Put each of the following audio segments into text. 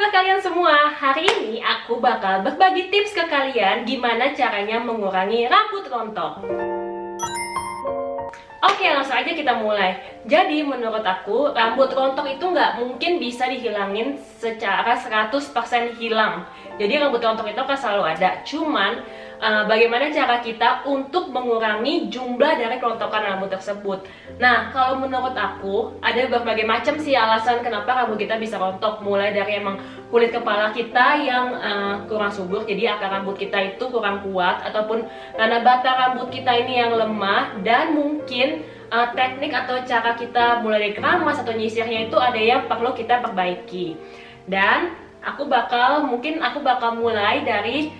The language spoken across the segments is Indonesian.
Halo kalian semua, hari ini aku bakal berbagi tips ke kalian gimana caranya mengurangi rambut rontok. Oke, langsung aja kita mulai. Jadi menurut aku, rambut rontok itu nggak mungkin bisa dihilangin secara 100% hilang. Jadi rambut rontok itu akan selalu ada. Cuman, bagaimana cara kita untuk mengurangi jumlah dari kerontokan rambut tersebut. Nah, kalau menurut aku, ada berbagai macam sih alasan kenapa rambut kita bisa rontok. Mulai dari emang kulit kepala kita yang kurang subur, jadi akar rambut kita itu kurang kuat, ataupun karena batang rambut kita ini yang lemah, dan mungkin teknik atau cara kita mulai dari keramas atau nyisirnya itu ada yang perlu kita perbaiki. Dan aku bakal mulai dari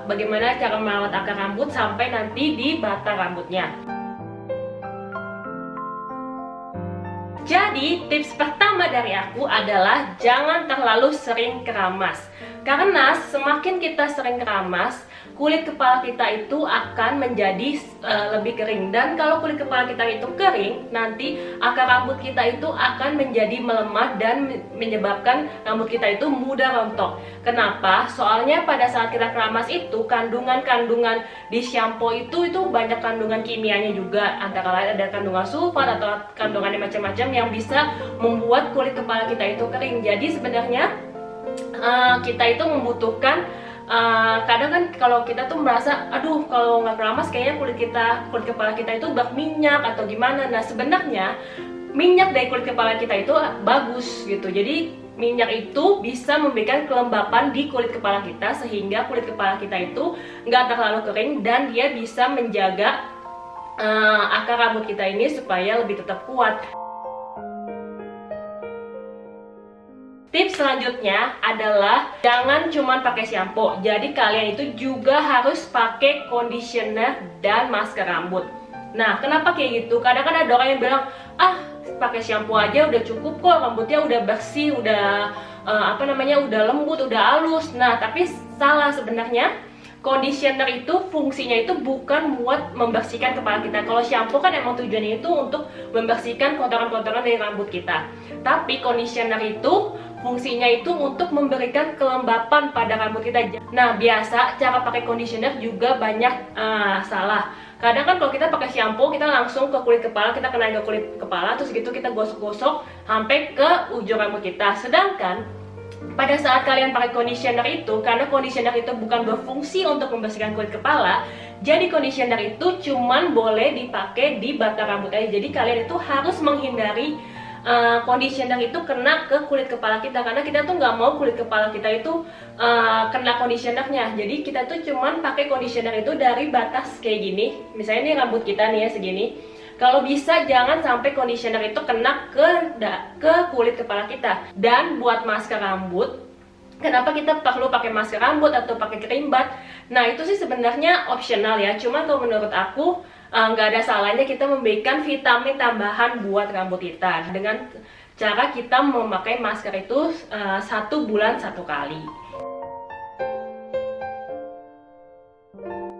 bagaimana cara merawat akar rambut sampai nanti di batang rambutnya. Jadi tips pertama dari aku adalah jangan terlalu sering keramas. Karena semakin kita sering keramas, kulit kepala kita itu akan menjadi lebih kering. Dan kalau kulit kepala kita itu kering, nanti akar rambut kita itu akan menjadi melemah dan menyebabkan rambut kita itu mudah rontok. Kenapa? Soalnya pada saat kita keramas itu kandungan-kandungan di shampoo itu banyak kandungan kimianya juga. Antara lain ada kandungan sulfat atau kandungan macam-macam yang bisa membuat kulit kepala kita itu kering. Jadi sebenarnya kita itu membutuhkan kadang kan kalau kita tuh merasa aduh kalau nggak keramas kayaknya kulit kepala kita itu berminyak atau gimana. Nah sebenarnya minyak dari kulit kepala kita itu bagus gitu. Jadi minyak itu bisa memberikan kelembapan di kulit kepala kita sehingga kulit kepala kita itu nggak terlalu kering dan dia bisa menjaga akar rambut kita ini supaya lebih tetap kuat. Tips selanjutnya adalah jangan cuma pakai shampoo. Jadi kalian itu juga harus pakai conditioner dan masker rambut. Nah, kenapa kayak gitu? Kadang kan ada orang yang bilang, pakai shampoo aja udah cukup kok, rambutnya udah bersih, udah udah lembut, udah halus. Nah, tapi salah sebenarnya. Conditioner itu fungsinya itu bukan buat membersihkan kepala kita. Kalau shampoo kan emang tujuannya itu untuk membersihkan kotoran-kotoran dari rambut kita. Tapi conditioner itu fungsinya itu untuk memberikan kelembapan pada rambut kita. Nah, biasa cara pakai conditioner juga banyak salah. Kadang kan kalau kita pakai shampoo, kita langsung ke kulit kepala, kita kenain ke kulit kepala, terus gitu kita gosok-gosok sampai ke ujung rambut kita. Sedangkan pada saat kalian pakai conditioner itu, karena conditioner itu bukan berfungsi untuk membersihkan kulit kepala, jadi conditioner itu cuman boleh dipakai di batang rambut aja. Jadi kalian itu harus menghindari conditioner itu kena ke kulit kepala kita, karena kita tuh nggak mau kulit kepala kita itu kena conditionernya. Jadi kita tuh cuman pakai conditioner itu dari batas kayak gini. Misalnya ini rambut kita nih ya segini. Kalau bisa jangan sampai conditioner itu kena ke kulit kepala kita. Dan buat masker rambut, kenapa kita perlu pakai masker rambut atau pakai kerimbat? Nah itu sih sebenarnya optional ya. Cuma kalau menurut aku nggak ada salahnya kita memberikan vitamin tambahan buat rambut kita dengan cara kita memakai masker itu 1 bulan 1 kali.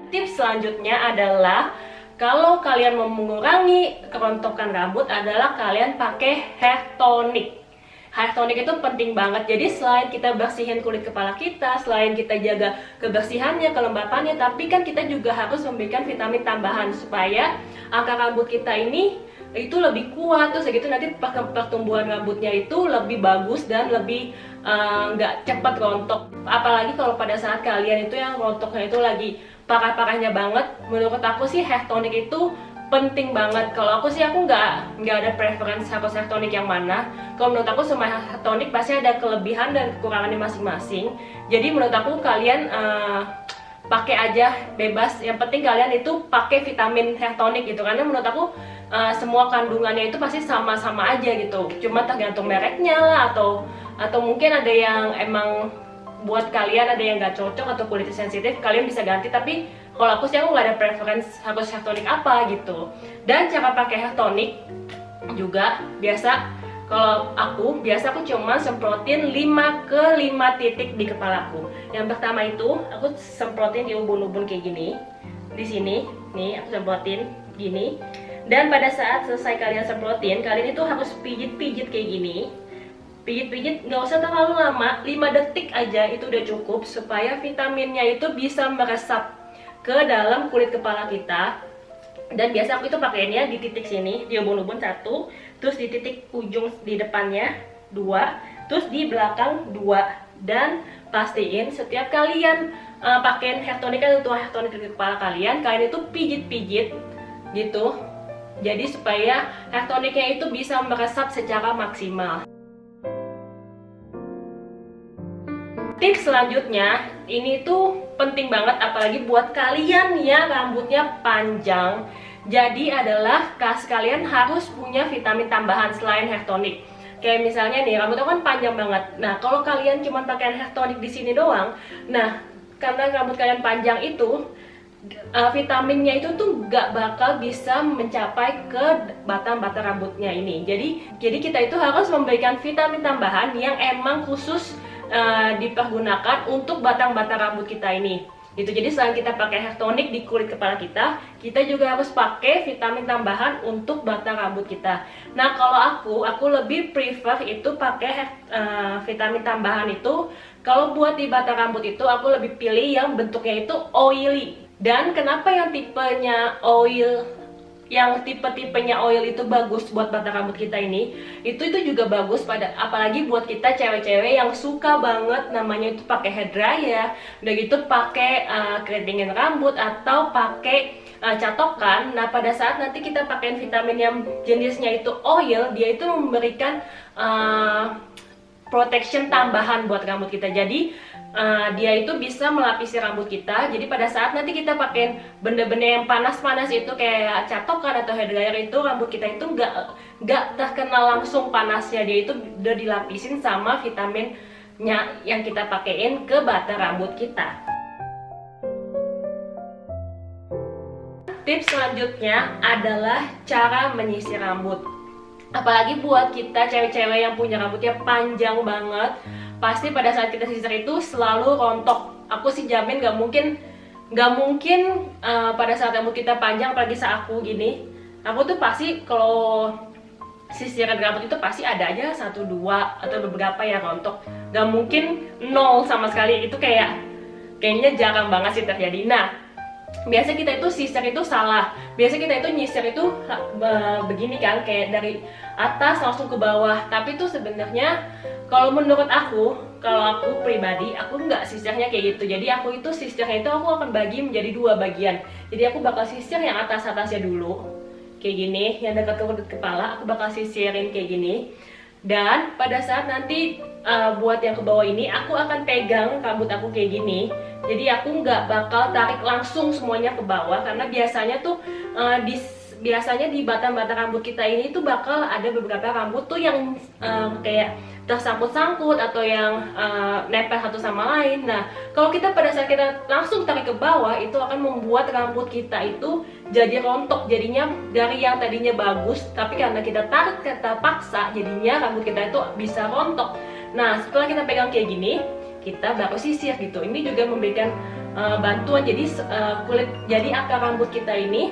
Tips selanjutnya adalah kalau kalian mau mengurangi kerontokan rambut adalah kalian pakai hair tonic. Hair tonic itu penting banget. Jadi selain kita bersihin kulit kepala kita, selain kita jaga kebersihannya, kelembapannya, tapi kan kita juga harus memberikan vitamin tambahan supaya akar rambut kita ini itu lebih kuat, terus gitu nanti pertumbuhan rambutnya itu lebih bagus dan lebih nggak cepat rontok. Apalagi kalau pada saat kalian itu yang rontoknya itu lagi parah-parahnya banget, menurut aku sih hair tonic itu penting banget. Kalau aku sih aku nggak ada preference harus hair tonic yang mana. Kalau menurut aku semua hair tonic pasti ada kelebihan dan kekurangannya masing-masing. Jadi menurut aku kalian pakai aja bebas. Yang penting kalian itu pakai vitamin hair tonic gitu, karena menurut aku semua kandungannya itu pasti sama-sama aja gitu. Cuma tergantung mereknya lah atau mungkin ada yang emang buat kalian ada yang nggak cocok atau kulitnya sensitif, kalian bisa ganti. Tapi kalau aku sih aku nggak ada preference harus hair tonic apa gitu. Dan cara pakai hair tonic juga kalau aku cuma semprotin 5 ke 5 titik di kepalaku. Yang pertama itu aku semprotin di ubun-ubun kayak gini, di sini nih aku semprotin gini. Dan pada saat selesai kalian semprotin, kalian itu harus pijit-pijit kayak gini. pijit-pijit nggak usah terlalu lama, 5 detik aja itu udah cukup supaya vitaminnya itu bisa meresap ke dalam kulit kepala kita. Dan biasa aku itu pakainya di titik sini, di ubun-ubun 1, terus di titik ujung di depannya 2, terus di belakang 2. Dan pastiin setiap kalian pakai hair tonic atau hair tonic di kepala kalian itu pijit-pijit gitu. Jadi supaya hair tonicnya itu bisa meresap secara maksimal. Tips selanjutnya, ini tuh penting banget apalagi buat kalian yang rambutnya panjang. Jadi adalah kalian harus punya vitamin tambahan selain hair tonic. Kayak misalnya nih, rambutnya kan panjang banget. Nah, kalau kalian cuma pakai hair tonic di sini doang, nah karena rambut kalian panjang itu, vitaminnya itu tuh gak bakal bisa mencapai ke batang-batang rambutnya ini. Jadi kita itu harus memberikan vitamin tambahan yang emang khusus dipergunakan untuk batang-batang rambut kita ini. Itu jadi selain kita pakai hair tonic di kulit kepala kita juga harus pakai vitamin tambahan untuk batang rambut kita. Nah, kalau aku lebih prefer itu pakai vitamin tambahan itu. Kalau buat di batang rambut itu aku lebih pilih yang bentuknya itu oily. Dan kenapa yang tipenya oil itu bagus buat batang rambut kita ini, itu juga bagus apalagi buat kita cewek-cewek yang suka banget namanya itu pakai hair dryer, udah gitu pakai keritingin rambut atau pakai catokan. Nah, pada saat nanti kita pakai vitamin yang jenisnya itu oil, dia itu memberikan protection tambahan buat rambut kita. Jadi dia itu bisa melapisi rambut kita. Jadi pada saat nanti kita pakai benda-benda yang panas-panas itu kayak catokan atau hair dryer itu, rambut kita itu nggak terkena langsung panasnya. Dia itu udah dilapisin sama vitaminnya yang kita pakein ke batang rambut kita. Tips selanjutnya adalah cara menyisir rambut. Apalagi buat kita cewek-cewek yang punya rambutnya panjang banget, pasti pada saat kita sisir itu selalu rontok. Aku sih jamin nggak mungkin pada saat rambut kita panjang, apalagi saat aku gini, aku tuh pasti kalau sisiran rambut itu pasti ada aja 1, 2 atau beberapa yang rontok. Nggak mungkin 0 sama sekali, itu kayaknya jarang banget sih terjadi. Nah, biasa kita itu sisir itu salah. Biasa kita itu nyisir itu begini kan, kayak dari atas langsung ke bawah. Tapi itu sebenarnya kalau menurut aku, kalau aku pribadi, aku nggak sisirnya kayak gitu. Jadi aku itu sisirnya itu aku akan bagi menjadi 2 bagian. Jadi aku bakal sisir yang atas-atasnya dulu, kayak gini, yang dekat ke kepala aku bakal sisirin kayak gini. Dan pada saat nanti buat yang ke bawah ini, aku akan pegang rambut aku kayak gini. Jadi aku nggak bakal tarik langsung semuanya ke bawah, karena biasanya tuh di batang-batang rambut kita ini tuh bakal ada beberapa rambut tuh yang kayak tersangkut-sangkut atau yang nempel satu sama lain. Nah, kalau kita pada saat kita langsung tarik ke bawah, itu akan membuat rambut kita itu jadi rontok. Jadinya dari yang tadinya bagus, tapi karena kita tarik, kita paksa, jadinya rambut kita itu bisa rontok. Nah, setelah kita pegang kayak gini, kita baru sisir gitu. Ini juga memberikan bantuan, jadi akar rambut kita ini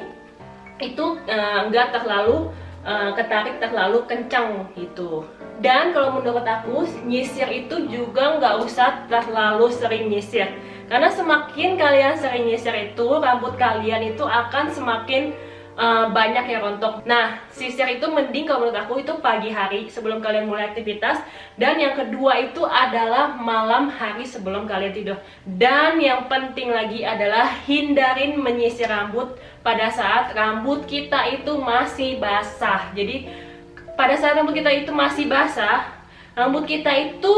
itu nggak terlalu ketarik terlalu kencang gitu. Dan kalau menurut aku, nyisir itu juga nggak usah terlalu sering nyisir, karena semakin kalian sering nyisir itu, rambut kalian itu akan semakin banyak yang rontok. Nah, sisir itu mending kalau menurut aku itu pagi hari sebelum kalian mulai aktivitas. Dan yang kedua itu adalah malam hari sebelum kalian tidur. Dan yang penting lagi adalah hindarin menyisir rambut pada saat rambut kita itu masih basah. Jadi pada saat rambut kita itu masih basah, rambut kita itu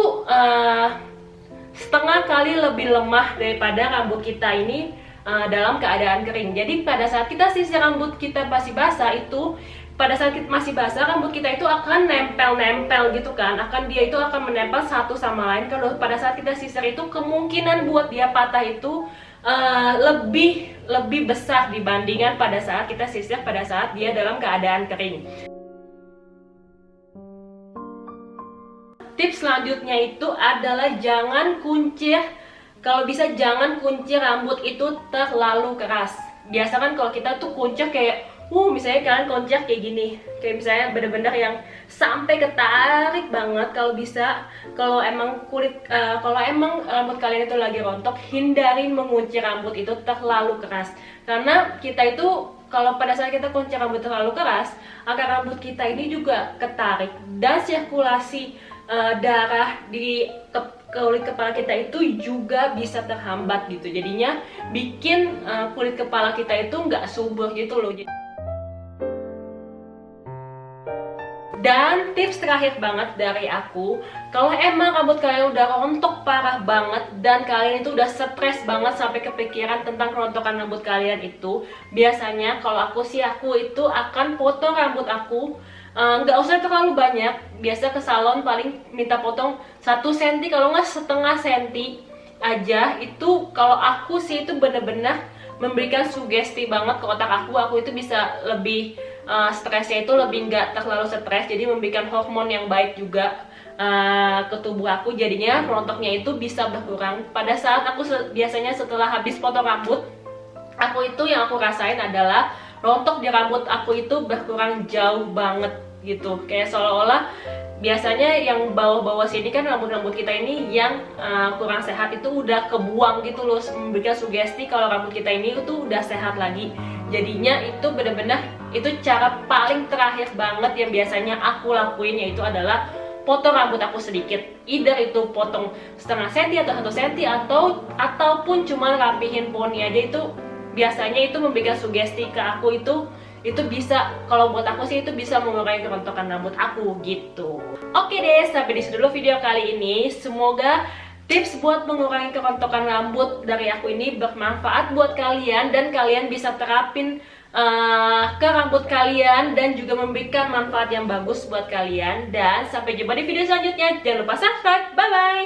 setengah kali lebih lemah daripada rambut kita ini dalam keadaan kering. Jadi pada saat kita sisir rambut kita masih basah itu, pada saat kita masih basah, rambut kita itu akan nempel-nempel gitu kan, dia itu akan menempel satu sama lain. Kalau pada saat kita sisir itu, kemungkinan buat dia patah itu lebih besar dibandingkan pada saat kita sisir pada saat dia dalam keadaan kering. Tips selanjutnya itu adalah jangan kuncir. Kalau bisa jangan kunci rambut itu terlalu keras. Biasa kan kalau kita tuh kuncir kayak misalnya kalian koncak kayak gini, kayak misalnya bener-bener yang sampai ketarik banget. Kalau bisa, kalau emang rambut kalian itu lagi rontok, hindarin mengunci rambut itu terlalu keras, karena kita itu kalau pada saat kita kunci rambut terlalu keras, akar rambut kita ini juga ketarik dan sirkulasi darah di kulit kepala kita itu juga bisa terhambat gitu. Jadinya bikin kulit kepala kita itu nggak subur gitu loh. Dan tips terakhir banget dari aku, kalau emang rambut kalian udah rontok parah banget dan kalian itu udah stres banget sampai kepikiran tentang kerontokan rambut kalian itu, biasanya kalau aku itu akan potong rambut aku. Nggak usah terlalu banyak, biasa ke salon paling minta potong 1 cm, kalau nggak setengah senti aja. Itu kalau aku sih itu bener-bener memberikan sugesti banget ke otak aku itu bisa lebih stresnya itu lebih nggak terlalu stres, jadi memberikan hormon yang baik juga ke tubuh aku, jadinya rontoknya itu bisa berkurang. Pada saat aku biasanya setelah habis potong rambut, yang aku rasain adalah rontok di rambut aku itu berkurang jauh banget gitu. Kayak seolah-olah biasanya yang bawah-bawah sini kan rambut-rambut kita ini yang kurang sehat itu udah kebuang gitu loh, memberikan sugesti kalau rambut kita ini itu udah sehat lagi. Jadinya itu bener-bener itu cara paling terakhir banget yang biasanya aku lakuin, yaitu adalah potong rambut aku sedikit. Either itu potong setengah senti atau 1 senti ataupun cuma rapihin poni aja. Itu biasanya itu memberikan sugesti ke aku itu bisa, kalau buat aku sih itu bisa mengurangi kerontokan rambut aku gitu. Oke deh, sampai di sini dulu video kali ini. Semoga tips buat mengurangi kerontokan rambut dari aku ini bermanfaat buat kalian dan kalian bisa terapin ke rambut kalian dan juga memberikan manfaat yang bagus buat kalian. Dan sampai jumpa di video selanjutnya. Jangan lupa subscribe. Bye bye.